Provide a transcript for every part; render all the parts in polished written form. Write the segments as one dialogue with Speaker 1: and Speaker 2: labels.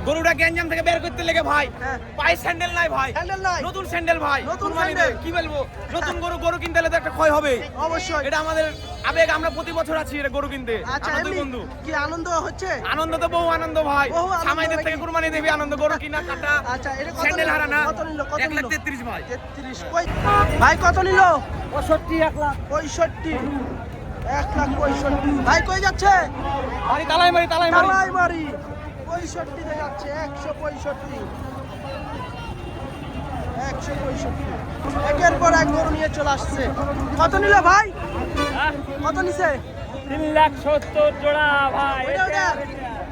Speaker 1: গরুটা গ্যাঞ্জাম থেকে বের করতে লেগে ভাই পায়ে স্যান্ডেল নাই ভাই,
Speaker 2: স্যান্ডেল নাই,
Speaker 1: নতুন স্যান্ডেল ভাই,
Speaker 2: নতুন স্যান্ডেল
Speaker 1: কি বলবো, নতুন গরু কিনতে হলে তো একটা ক্ষয় হবে
Speaker 2: অবশ্যই।
Speaker 1: এটা আমাদের আবেগ, আমরা প্রতি বছর আছি এটা গরু কিনতে।
Speaker 2: আচ্ছা,
Speaker 1: আমাদের
Speaker 2: এমনি
Speaker 1: বন্ধু
Speaker 2: কি আনন্দ হচ্ছে?
Speaker 1: আনন্দ তো বহু আনন্দ ভাই,
Speaker 2: বহু আনন্দ
Speaker 1: সামাইদের থেকে
Speaker 2: নাকি?
Speaker 1: কুরবানি দেবি আনন্দ, গরু কিনা কাটা।
Speaker 2: আচ্ছা, এটা কত
Speaker 1: স্যান্ডেল
Speaker 2: নিল?
Speaker 1: হারানা
Speaker 2: কত নিল? কত
Speaker 1: 1,33,000 ভাই।
Speaker 2: 33 কই ভাই কত নিল?
Speaker 1: 65 1 লাখ
Speaker 2: 65 1,65,000 ভাই কই যাচ্ছে?
Speaker 1: বাড়ি তালাই মারি
Speaker 2: তালাই মারি 65 তে যাচ্ছে 165 একের পর এক গরু নিয়ে চলে আসছে। কত নিল ভাই? কত নিছে?
Speaker 1: 3,70,000 জোড়া ভাই।
Speaker 2: ওইটা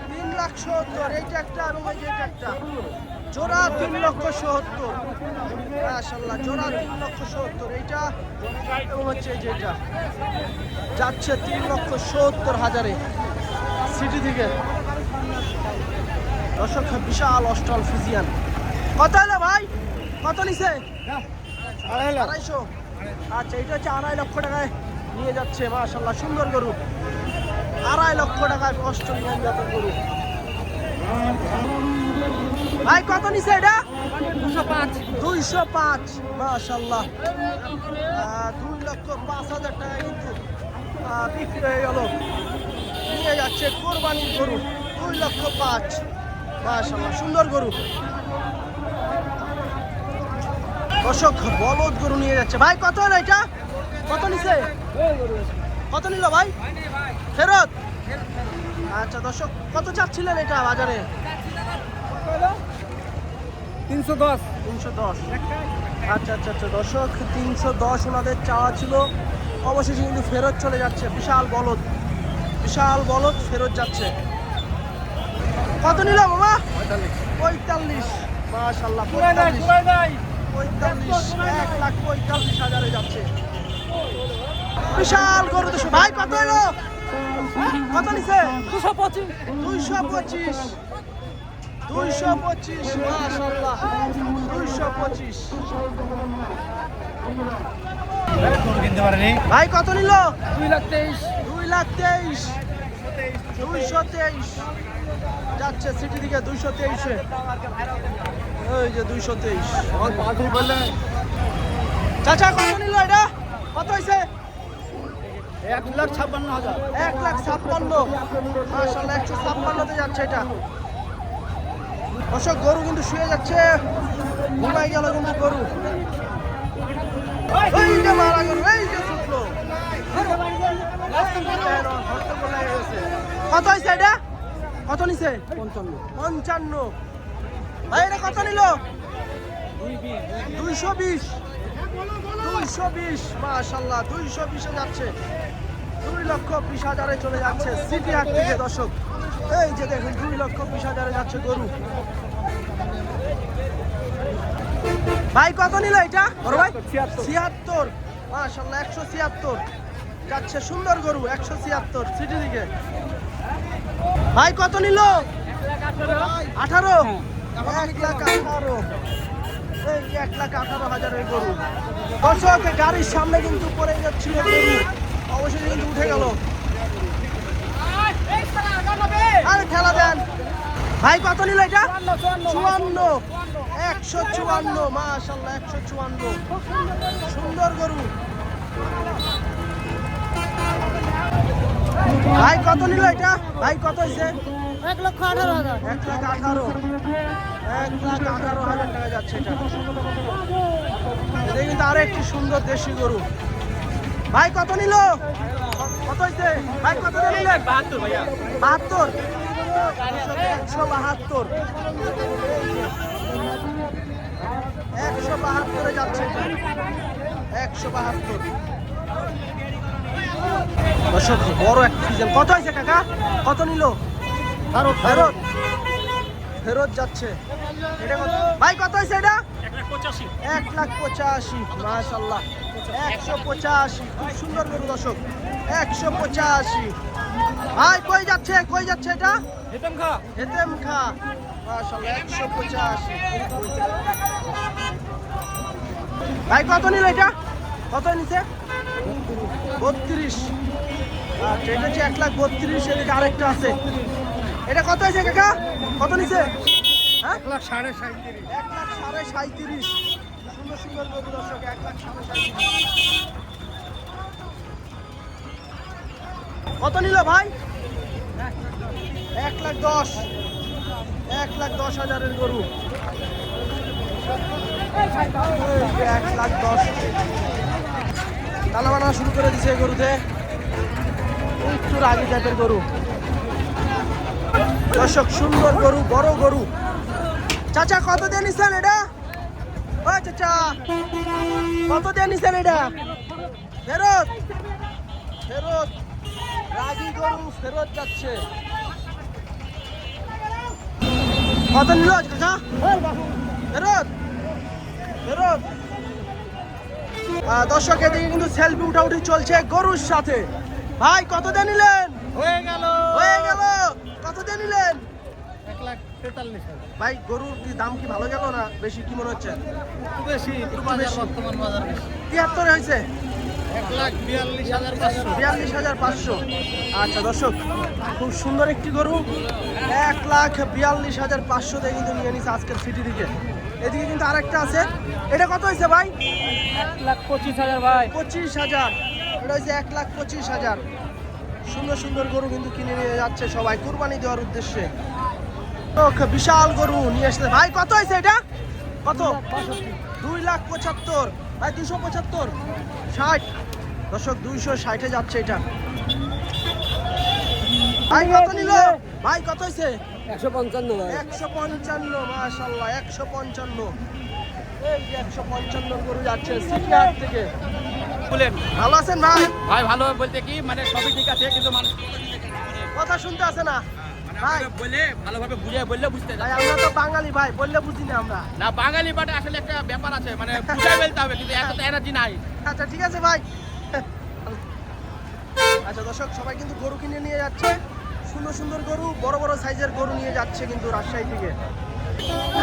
Speaker 2: 3,70,000 এইটা একটা আর ওই যে একটা জোড়া 3,70,000 মাশাআল্লাহ, জোড়া 3,70,000 এইটা এবং হচ্ছে এই যে এটা যাচ্ছে 3,70,000 সিটি থেকে। দর্শক বিশাল অস্ট্রাল ফিজিয়ান। কত হলো ভাই? কত নিছে? 250। আচ্ছা, এটা হচ্ছে 2.5 লক্ষ টাকায় নিয়ে যাচ্ছে। মাশাআল্লাহ, সুন্দর গরু। 2.5 লক্ষ টাকায় অস্ট্রেলিয়ান জাতের গরু। ভাই কত নিছে এটা? 205। মাশাআল্লাহ, 2,05,000 টাকা কিন্তু বিক্রি হয়ে গেল। নিয়ে যাচ্ছে কোরবানির গরু 2,05,000। মাশাআল্লাহ, সুন্দর গরু। দর্শক বলদ গরু নিয়ে যাচ্ছে। ভাই কত হলো এটা? কত নিছে? কত নিল ভাই? ফেরত। আচ্ছা দর্শক, কত চাচ্ছিলেন এটা বাজারে?
Speaker 1: 310।
Speaker 2: 310। আচ্ছা আচ্ছা আচ্ছা দর্শক, 310 ওনাদের চাওয়া ছিল। অবশেষে কিন্তু ফেরত চলে যাচ্ছে। বিশাল বলদ ফেরত যাচ্ছে। কত নিল মামা? 45। মাশাআল্লাহ, 45 1,45,000 যাচ্ছে। বিশাল গরু তো ভাই। কত হলো? কত নিছে? 225। 225 মাশাআল্লাহ, 225।
Speaker 1: কিনতে পারেনি
Speaker 2: ভাই কত নিল?
Speaker 1: 2,23,000।
Speaker 2: 2,23,000 223 যাচ্ছে সিটি থেকে 223-এ। এই যে 223। চাচা কত নিল এটা? কত হয়েছে?
Speaker 1: 1,56,000।
Speaker 2: 1,56,000। মাশাআল্লাহ, 156-তে যাচ্ছে এটা। অশোক গরু কিন্তু শুয়ে যাচ্ছে, ঘুমাই গেল কিন্তু গরু। এই যে মারা গরু, এই যে ছুটলো। কত হয়েছে এটা? কত নিছে? 55। ভাই এটা কত নিল? 220। 220 মাশাআল্লাহ, 220-এ যাচ্ছে। 2,20,000-এ চলে যাচ্ছে সিটি হাট থেকে। দর্শক এই যে দেখুন, 2,20,000-এ যাচ্ছে গরু। ভাই কত নিল এটা? বড় ভাই 76। মাশাআল্লাহ, 176 যাচ্ছে। সুন্দর গরু 176 সিটি থেকে। ভাই কত নিল? 18। 1,18,000। এই যে 1,18,000-এর গরু। দর্শক গাড়ির সামনে কিন্তু পড়ে যাচ্ছিল গরু, অবশেষে কিন্তু উঠে গেল। আরে ঠেলা দেন। ভাই কত নিল এটা? 54। 154 মাশাআল্লাহ, 154 সুন্দর গরু। ভাই কত নিল এটা? ভাই কত হয়েছে?
Speaker 3: 1,18,000।
Speaker 2: 1,18,000। 1,18,000 টাকা যাচ্ছে এটা। এটা কিন্তু আরো একটি সুন্দর দেশি গরু। ভাই কত নিল? কত হয়েছে? ভাই কত নিলেন?
Speaker 1: 72 ভাইয়া।
Speaker 2: 72। 172। 172-এ যাচ্ছে এটা। 172। দর্শক বড় একটা সিজন। কত হয়েছে কাকা? কত নিল? ফেরত ফেরত যাচ্ছে। এটা কত? ভাই কত হয়েছে এটা?
Speaker 1: 1,85,000।
Speaker 2: 1,85,000 মাশাআল্লাহ, 185। খুব সুন্দর গরু দর্শক, 185। ভাই কই যাচ্ছে এটা? হেতেম খা মাশাআল্লাহ, 185। ভাই কত নিল এটা? কত নিছে? 32। আচ্ছা, এটা হচ্ছে 1,32,000। এদিকে আরেকটা আছে। এটা কত হয়েছে কাকা? কত নিছে? হ্যাঁ
Speaker 4: 1,37,500
Speaker 2: 1,37,500 সুন্দর সুন্দর গরু দর্শক 1,37,500 কত নিল ভাই 1,10,000 1,10,000 গরু 1,10,000 তালা বানা শুরু করে দিছে এই গরুতে একটু রাগি টাইপের গরু দর্শক সুন্দর গরু বড় গরু চাচা কত দিয়ে নিছেন এটা ও চাচা কত দিয়ে নিছেন এটা ফেরত ফেরত রাগি গরু ফেরত যাচ্ছে কত নিল চাচা ফেরত ফেরত দর্শক এদিকে কিন্তু সেলফি উঠাউঠি চলছে গরুর সাথে ভাই কত দিয়ে নিলেন
Speaker 4: হয়ে গেল
Speaker 2: কত দিয়ে নিলেন
Speaker 4: 1,43,000
Speaker 2: ভাই গরুর কি দাম কি ভালো গেল না বেশি কি মনে হচ্ছে
Speaker 4: একটু বেশি বর্তমান বাজার বেশি
Speaker 2: 73 হয়েছে
Speaker 4: 1,42,500
Speaker 2: 42,500 আচ্ছা দর্শক খুব সুন্দর একটি গরু 1,42,500 দিয়ে কিন্তু নিয়ে নিছে আজকের সিটি থেকে এদিকে কিন্তু আরেকটা আছে এটা কত হয়েছে ভাই
Speaker 4: 1,25,000 ভাই
Speaker 2: 25,000 এটা হচ্ছে 1,25,000 সুন্দর সুন্দর গরু কিন্তু কিনে নিয়ে যাচ্ছে সবাই কুরবানি দেওয়ার উদ্দেশ্যে বিশাল গরু নিয়ে আসছে ভাই কত হয়েছে এটা কত 2,75,000 ভাই 275 60 দর্শক 260-এ যাচ্ছে এটা ভাই কত নিল ভাই কত হয়েছে
Speaker 4: 155 ভাই
Speaker 2: 155 মাশাআল্লাহ 155 এই যে 155 গরু যাচ্ছে সিটি হাট থেকে
Speaker 1: বলেন
Speaker 2: ভালো আছেন ভাই
Speaker 1: ভাই ভালো বলতে কি মানে সবই ঠিক আছে কিন্তু মানুষ
Speaker 2: কথা শুনতে আছে না ভাই
Speaker 1: বলে ভালোভাবে বুঝিয়ে বললে বুঝতে
Speaker 2: ভাই আমরা তো বাঙালি ভাই বললে বুঝি না আমরা
Speaker 1: না বাঙালি বাটে আসলে একটা ব্যাপার আছে মানে বুঝাই বলতে হবে কিন্তু এত এনার্জি নাই
Speaker 2: আচ্ছা ঠিক আছে ভাই আচ্ছা দর্শক সবাই কিন্তু গরু কিনে নিয়ে যাচ্ছে সুন্দর সুন্দর গরু বড় বড় সাইজের গরু নিয়ে যাচ্ছে কিন্তু রাজশাহী থেকে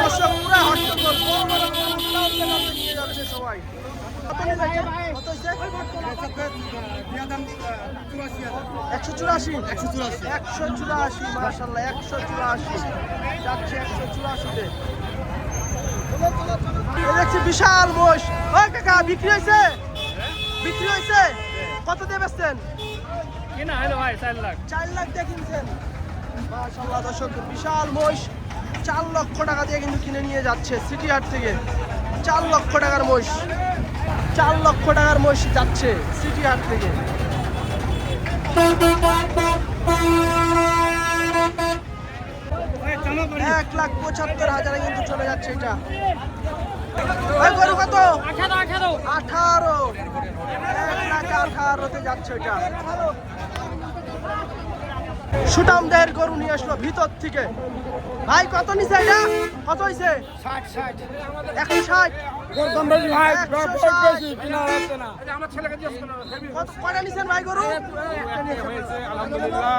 Speaker 2: দর্শক পুরো হট্টগোল বড় বড় গরু টানতে টানতে নিয়ে যাচ্ছে সবাই কত নিয়ে যাচ্ছে? কত হয়েছে? 184 184 মাশাআল্লাহ 184 যাচ্ছে 184-তে এই দেখছি বিশাল মোষ ওই কাকা বিক্রি হয়েছে কত দিয়ে বেচছেন
Speaker 4: কিনা হলো ভাই 4 লাখ
Speaker 2: 4 লাখ দিয়ে কিনছেন মাশাআল্লাহ দর্শক বিশাল মোষ 4 লক্ষ টাকা দিয়ে কিন্তু কিনে নিয়ে যাচ্ছে সিটি হাট থেকে 4 লক্ষ টাকার মোষ 4 লক্ষ টাকার মোষ যাচ্ছে সিটি হাট থেকে 1,75,000 কিন্তু চলে যাচ্ছে এটা ওই গরু কত 18 1,18,000-তে যাচ্ছে এটা সুটামদের গরু নিয়ে আসলো ভিতর থেকে ভাই কত নিছে এটা কত হইছে 160
Speaker 4: গরদাম বেশি ভাই
Speaker 2: 160
Speaker 4: কিনা হচ্ছে না
Speaker 1: আমার ছেলেকে জিজ্ঞেস করো
Speaker 2: কত কয়টা নিছেন ভাই গরু
Speaker 5: হয়েছে আলহামদুলিল্লাহ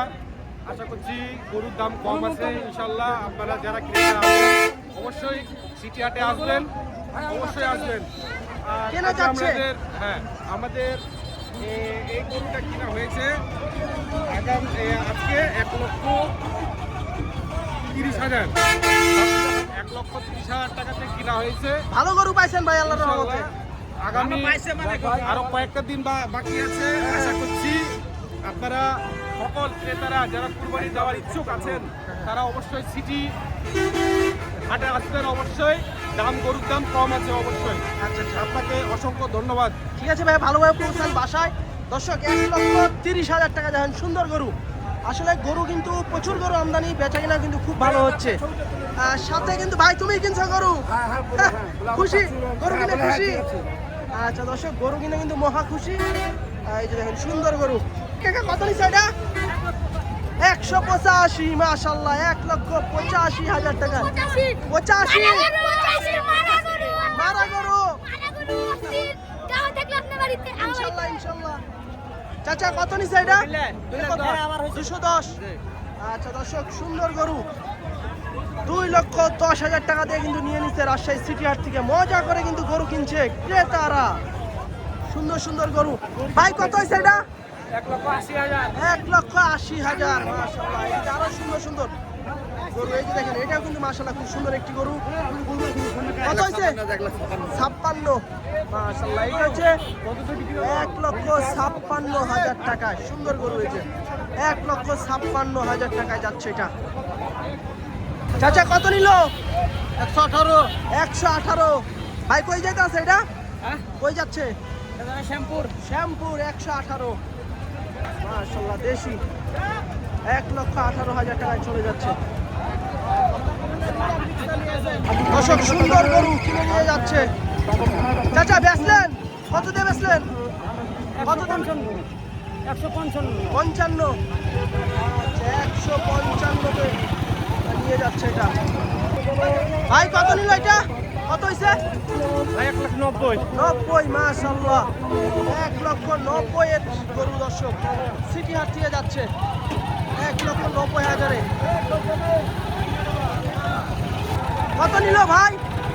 Speaker 5: আশা করছি গরুর দাম কম আছে ইনশাল্লাহ আপনারা যারা ক্রেতা আছেন অবশ্যই সিটি হাটে আসবেন অবশ্যই আসবেন আর
Speaker 2: কেনা
Speaker 5: আজকে
Speaker 2: যাচ্ছে?
Speaker 5: আমাদের এই গরুটা কিনা হয়েছে আজকে 1,30,000 1,30,000 টাকাতে কিনা হয়েছে
Speaker 2: ভালো গরু পাইছেন ভাই আল্লাহর রহমতে
Speaker 5: আগামী আরো কয়েকটা দিন বাকি আছে আশা করছি আপনারা সকল ক্রেতারা যারা কুরবানি দেওয়ার ইচ্ছুক আছেন তারা অবশ্যই সিটি হাটে আসবেন অবশ্যই গরুর দাম কম আছে অবশ্যই
Speaker 2: আচ্ছা আচ্ছা
Speaker 5: আপনাকে অসংখ্য ধন্যবাদ
Speaker 2: ঠিক আছে ভাই ভালোভাবে পৌঁছান বাসায় দর্শক 1,30,000 টাকা দেখেন সুন্দর গরু আসলে গরু কিন্তু প্রচুর গরু আমদানি বেচা কিনা কিন্তু খুব ভালো হচ্ছে সাথে কিন্তু ভাই তুমি কিনছো গরু খুশি গরু কিনে খুশি আচ্ছা দর্শক গরু কিনে কিন্তু মহা খুশি এই যে দেখেন সুন্দর গরু কাকা কত নিছে এটা 185 মাশাআল্লাহ 1,85,000 টাকা 85 মারা গরু ইনশাআল্লাহ ইনশাআল্লাহ চাচা কত নিছে এটা 210 আচ্ছা দর্শক সুন্দর গরু 2,10,000 টাকা দিয়ে কিন্তু নিয়ে নিচ্ছে রাজশাহী সিটি হাট থেকে মজা করে কিন্তু গরু কিনছে ক্রেতারা সুন্দর সুন্দর গরু ভাই কত হয়েছে এটা
Speaker 4: 1,80,000
Speaker 2: 1,80,000 মাশাআল্লাহ এই যে আরো সুন্দর সুন্দর গরু এই যে দেখেন, এটাও কিন্তু মাশাআল্লাহ খুব সুন্দর একটি গরু। কত হয়েছে? 56। মাশাআল্লাহ, এটা হচ্ছে 1,56,000 টাকায় সুন্দর গরু হয়েছে। 1,56,000 টাকায় যাচ্ছে এটা। চাচা কত নিল?
Speaker 4: 118
Speaker 2: 118। ভাই কই যাইতে আছে এটা? কই যাচ্ছে?
Speaker 4: শ্যামপুর
Speaker 2: শ্যামপুর 118। মাশাআল্লাহ, দেশি 1,18,000 টাকায় চলে যাচ্ছে। দর্শক সুন্দর গরু কিনে নিয়ে যাচ্ছে। চাচা বেচলেন? কত দিয়ে বেচলেন? কত দাম?
Speaker 4: 155
Speaker 2: 55। আচ্ছা, 155 নিয়ে যাচ্ছে এটা। ভাই কত নিল এটা? কত হয়েছে?
Speaker 4: ভাই 190
Speaker 2: 90। মাশাআল্লাহ, 1,90,000 এর গরু দর্শক সিটি হাট থেকে যাচ্ছে 1,90,000-এ। কত নিল ভাই?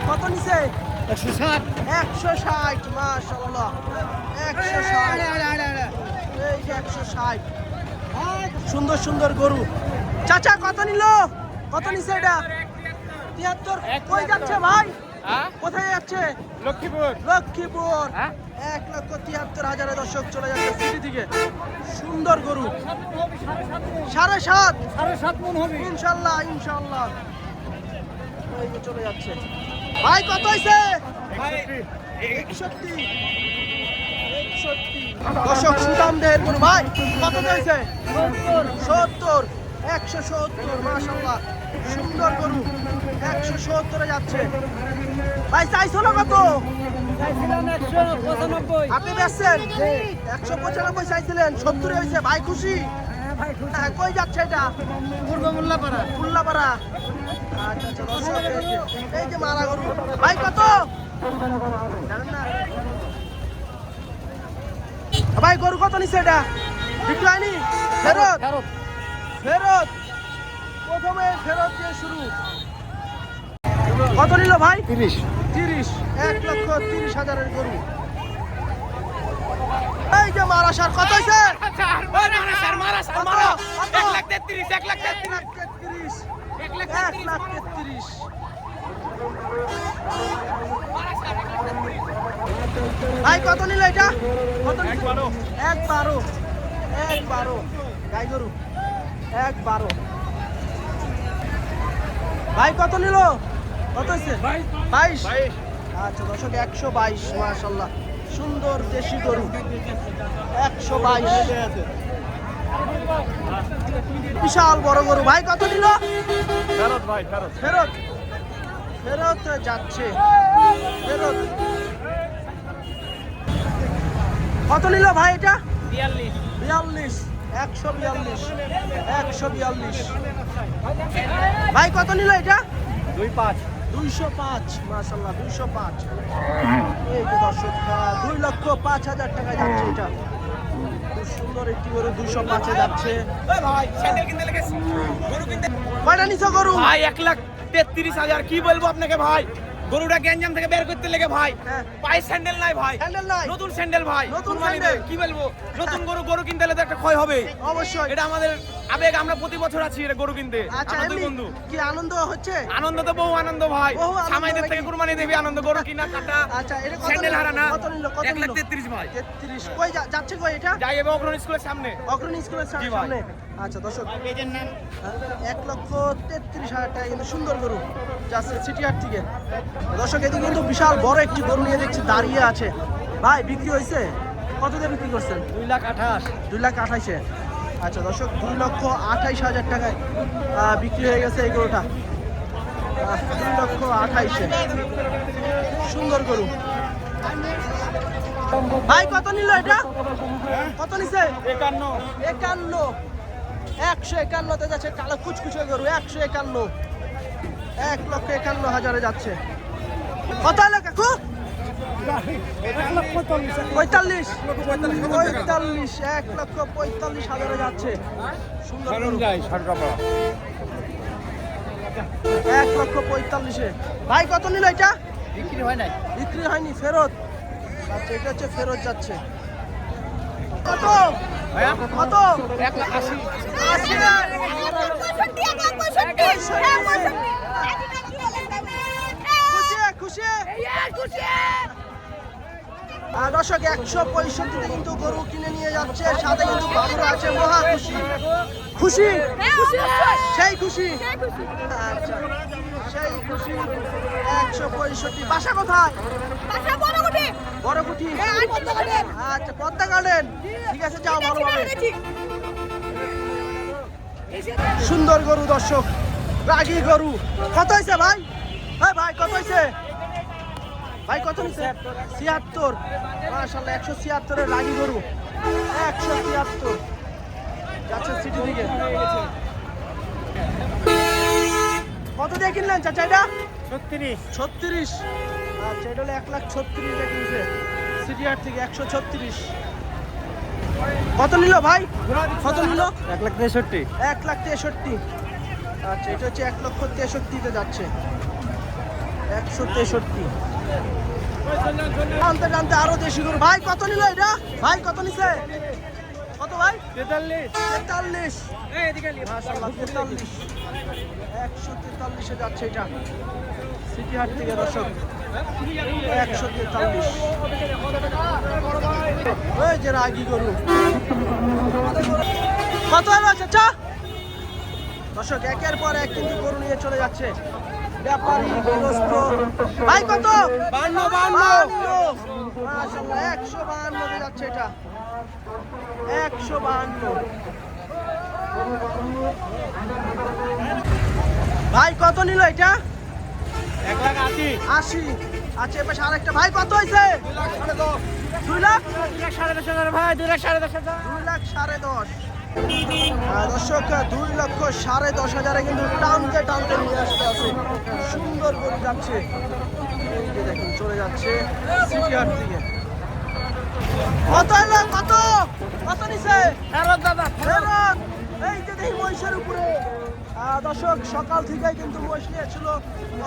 Speaker 2: কত নিছে?
Speaker 4: 160
Speaker 2: 160। মাশাআল্লাহ, 160। এই যে 160। সুন্দর সুন্দর গরু। চাচা কত নিল? কত নিছে এটা? 73। কই যাচ্ছে ভাই? কোথায় যাচ্ছে?
Speaker 5: লক্ষ্মীপুর।
Speaker 2: লক্ষ্মীপুর। 1,73,000 দর্শক চলে যাচ্ছে সিটি থেকে। সুন্দর গরু। 7.5
Speaker 4: মন হবে
Speaker 2: ইনশাল্লাহ ইনশাল্লাহ। এই যে চলে যাচ্ছে। ভাই কত হয়েছে? 61। দর্শক সুদাম দেহের গরু। ভাই কত হয়েছে? 70। 170। মাশাআল্লাহ, সুন্দর গরু 170-এ যাচ্ছে। ভাই চাইছো না কত?
Speaker 4: চাইছিলাম 195
Speaker 2: আপনি বেচছেন? 195 চাইছিলেন, 70 হয়েছে। ভাই খুশি?
Speaker 4: ভাই
Speaker 2: হ্যাঁ, কই যাচ্ছে এটা?
Speaker 4: পূর্ব মোল্লাপাড়া
Speaker 2: কুল্লাপাড়া। আচ্ছা আচ্ছা, দর্শক এই যে মারা গরু। ভাই কত জানেন না? ভাই গরু কত নিচ্ছে এটা? বিক্রি হয়নি? ফেরত ফেরত। প্রথমে ফেরত দিয়ে শুরু। কত নিল ভাই?
Speaker 4: 30
Speaker 2: 1,30,000-এর গরু। এই যে মারা সার কত হয়েছে?
Speaker 1: মারা স্যার
Speaker 2: কত?
Speaker 1: মারা
Speaker 2: কত?
Speaker 1: 1,33 1,33
Speaker 2: 1,33,000। ভাই কত নিল এটা? কত নিল? 1,12 গাই গরু 1,12। ভাই কত নিল? কত হয়েছে? 22। আচ্ছা দর্শক, 122। মাশাআল্লাহ, সুন্দর দেশি গরু 122। বিশাল বড় গরু। ভাই কত নিল?
Speaker 5: ফেরত ভাই, ফেরত।
Speaker 2: ফেরত ফেরত যাচ্ছে। ফেরত। কত নিল ভাই এটা? 42। 142। 142। ভাই কত নিল এটা? 205। মাশাআল্লাহ, 205। এই যে দর্শক, 2,05,000 টাকা যাচ্ছে এটা। খুব সুন্দর একটি গরু 205-এ যাচ্ছে।
Speaker 1: ভাই স্যান্ডেল কিনতে লেগেছি গরু কিনতে।
Speaker 2: কয়টা নিছো গরু?
Speaker 1: ভাই 1,33,000 কি বলবো আপনাকে ভাই। গরুটা গ্যাঞ্জাম থেকে বের করতে লেগে ভাই
Speaker 2: হ্যাঁ।
Speaker 1: পায়ে স্যান্ডেল নাই ভাই।
Speaker 2: স্যান্ডেল নাই?
Speaker 1: নতুন স্যান্ডেল ভাই।
Speaker 2: নতুন
Speaker 1: কুরবানিতে
Speaker 2: স্যান্ডেল।
Speaker 1: কি বলবো, নতুন গরু কিনতে হলে তো একটা ক্ষয় হবে।
Speaker 2: অবশ্যই।
Speaker 1: এটা আমাদের আবেগ, আমরা প্রতি বছর আছি এটা গরু কিনতে।
Speaker 2: আচ্ছা,
Speaker 1: আমরা দুই
Speaker 2: এমনি
Speaker 1: বন্ধু।
Speaker 2: কি আনন্দ হচ্ছে?
Speaker 1: আনন্দ তো বহু আনন্দ ভাই।
Speaker 2: বহু আনন্দ
Speaker 1: সামাইদের
Speaker 2: নাকি?
Speaker 1: থেকে কুরবানি দেবে আনন্দ, গরু কিনা কাটা।
Speaker 2: আচ্ছা, এটা কত
Speaker 1: স্যান্ডেল
Speaker 2: নিল?
Speaker 1: হারানা।
Speaker 2: কত নিল? কত নিল?
Speaker 1: 1,33 ভাই।
Speaker 2: 33। কই যাচ্ছে কই এটা?
Speaker 1: যাই এবার অগ্রণী স্কুলের সামনে।
Speaker 2: অগ্রণী স্কুলের
Speaker 1: জি ভাই।
Speaker 2: সামনে। আচ্ছা দর্শক, 1,33,000 টাকা কিন্তু সুন্দর গরু যাচ্ছে সিটি হাট থেকে। দর্শক এদিকে কিন্তু বিশাল বড় একটি গরু নিয়ে দেখছি দাঁড়িয়ে আছে। ভাই বিক্রি হয়েছে? কত দিয়ে বিক্রি করছেন?
Speaker 4: 2,28
Speaker 2: 2,28,000। আচ্ছা দর্শক, 2,28,000 টাকায় বিক্রি হয়ে গেছে এই গরুটা। 2,28,000। সুন্দর গরু। ভাই কত নিল এটা? কত নিছে?
Speaker 5: 51।
Speaker 2: 51। 151-তে যাচ্ছে কালো কুচকুচে গরু। 151। 1,51,000-এ যাচ্ছে। কত হলো কাকু? 45। 1,45,000-এ যাচ্ছে। সুন্দর গরু। 1,45,000-এ। ভাই কত নিল এটা?
Speaker 4: বিক্রি হয় নাই
Speaker 2: বিক্রি হয়নি, ফেরত। আচ্ছা, এটা হচ্ছে ফেরত যাচ্ছে। কত? কত?
Speaker 4: 1,80
Speaker 2: 80। খুশি খুশি দর্শক 165 কিন্তু গরু কিনে নিয়ে যাচ্ছে, সাথে কিন্তু বাবুরা আছে মহা খুশি। খুশি সেই খুশি, আচ্ছা সেই খুশি। 165। বাসা কোথায়? বড়কুটি। আচ্ছা পদ্মা গার্ডেন, ঠিক আছে যাও ভালোভাবে। সুন্দর গরু দর্শক, রাগী গরু। কত হয়েছে ভাই? হ্যাঁ ভাই কত হয়েছে ভাই? কত নিচ্ছে? 76। মাশাআল্লাহ 176 এর রাগী গরু। 176 যাচ্ছে সিটি দিকে। কত দিয়ে কিনলেন চাচা এটা? 36। আচ্ছা এটা হলো 1,36,000 দিয়ে কিনছে সিটি হাট থেকে। 136। কত নিল ভাই? কত নিল?
Speaker 4: 1,63,000।
Speaker 2: 1,63,000। আচ্ছা এটা হচ্ছে 1,63,000 যাচ্ছে। 163। টানতে টানতে আরো দেশি গরু। ভাই কত নিল এটা? ভাই কত নিছে? কত ভাই? 43। মাশাআল্লাহ 43। 143 এ যাচ্ছে এটা সিটি হাট থেকে দর্শক। 143। ওই যে রাগী গরু। কত হলো চাচা? দর্শক একের পর এক কিন্তু গরু নিয়ে চলে যাচ্ছে ব্যাপারী গৃহস্থ। ভাই কত? 52। মাশাআল্লাহ 152 এ যাচ্ছে এটা। 152। ভাই কত নিল এটা? 1,80,000। আচ্ছা এবার আরেকটা। ভাই কত হয়েছে? 2 লাখ
Speaker 4: 2,10,500 ভাই। 2,10,500।
Speaker 2: 2,10,500। দর্শক 2,10,500 কিন্তু টানতে টানতে নিয়ে আসতে আছে। সুন্দর গরু যাচ্ছে, এই যে দেখুন চলে যাচ্ছে সিটি হাট থেকে। কত হলো? কত কত নিছে?
Speaker 4: ফেরত দাদা।
Speaker 2: ফেরত। এই যে দেখি মহিষের উপরে। দর্শক সকাল থেকেই কিন্তু মহিষ নিয়েছিল,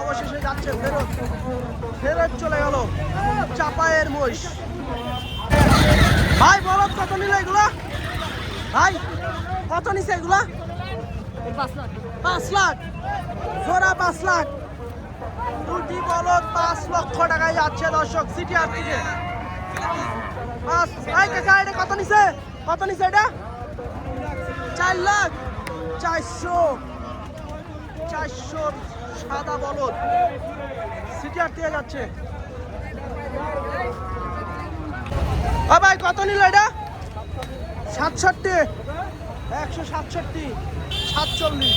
Speaker 2: অবশেষে যাচ্ছে ফেরত। ফেরত চলে গেল চাপায়ের মহিষ। ভাই বলদ কত নিল এগুলা? ভাই কত নিছে এগুলা? 5 লাখ। জোড়া 5 লাখ। দুটি বলদ 5 লক্ষ টাকায় যাচ্ছে দর্শক সিটি হাট থেকে। এই কাকা এটা কত নিছে? কত নিছে এটা? 4 লাখ 400 সাদা বলদ সিটি হাট থেকে যাচ্ছে। ও ভাই কত নিল এটা? 67। 167। 47।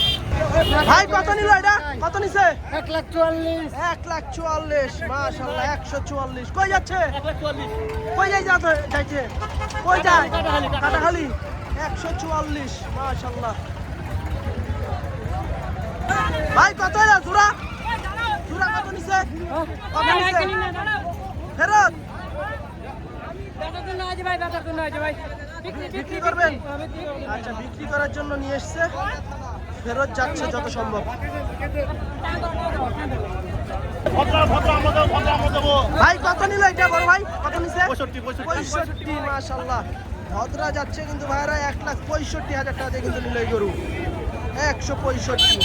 Speaker 2: ভাই কত নিল এটা? কত নিছে?
Speaker 4: 1,44,000।
Speaker 2: 1,44,000। মাশাআল্লাহ 144। কই যাচ্ছে? কই যাইছে? কই যায়? কাটাখালি। 144। মাশাআল্লাহ। ভাই কত হলো জোড়া? জোড়া কত নিছে? কত নিছে? ফেরত বিক্রি করবেন? আচ্ছা বিক্রি করার জন্য নিয়ে এসছে, ফেরত যাচ্ছে যত সম্ভব। ভাই কত নিল এটা বড় ভাই? কত নিছে? 65। মাশাআল্লাহ ভদ্রা যাচ্ছে কিন্তু ভাইরা 1,65,000 টাকা দিয়ে কিন্তু নিল এই গরু। 165।